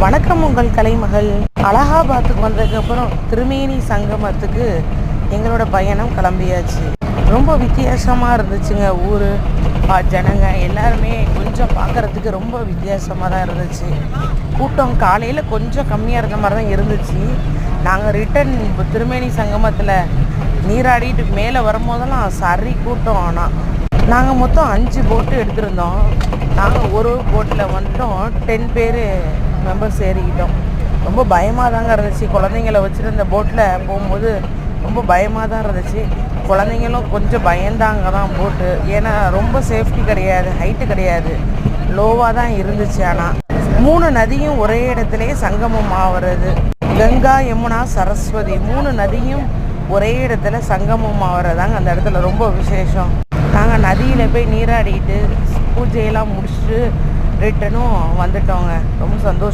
வணக்கம் உங்கள் கலைமகள். அலகாபாத்துக்கு வந்ததுக்கப்புறம் திருமேனி சங்கமத்துக்கு எங்களோட பயணம் கிளம்பியாச்சு. ரொம்ப வித்தியாசமாக இருந்துச்சுங்க. ஊர் ஜனங்க எல்லாருமே கொஞ்சம் பார்க்குறதுக்கு ரொம்ப வித்தியாசமாக தான் இருந்துச்சு. கூட்டம் காலையில் கொஞ்சம் கம்மியாக இருந்த மாதிரி தான் இருந்துச்சு. நாங்கள் ரிட்டன் திருமேனி சங்கமத்தில் நீராடிட்டு மேலே வரும்போதெல்லாம் சரி கூட்டம். ஆனால் நாங்கள் மொத்தம் 5 போட்டு எடுத்திருந்தோம். நாங்கள் ஒரு போட்டில் வந்துட்டோம் 10 பேர் மெம்பர்ஸ் ஏறிக்கிட்டோம். ரொம்ப பயமாக தாங்க இருந்துச்சு. குழந்தைங்கள வச்சுருந்த போட்டில் போகும்போது ரொம்ப பயமாக தான் இருந்துச்சு. குழந்தைங்களும் கொஞ்சம் பயந்தாங்க தான் போட்டு. ஏன்னா ரொம்ப சேஃப்டி கிடையாது, ஹைட்டு கிடையாது, லோவாக தான் இருந்துச்சு. ஆனால் 3 நதியும் ஒரே இடத்துலையே சங்கமம் ஆகிறது. கங்கா, யமுனா, சரஸ்வதி 3 நதியும் ஒரே இடத்துல சங்கமம் ஆகிறதாங்க அந்த இடத்துல ரொம்ப விசேஷம். நாங்கள் நதியில் போய் நீராடிட்டு பூஜையெல்லாம் முடிச்சுட்டு ரிட்டனும் வந்துட்டோங்க. ரொம்ப சந்தோஷம்.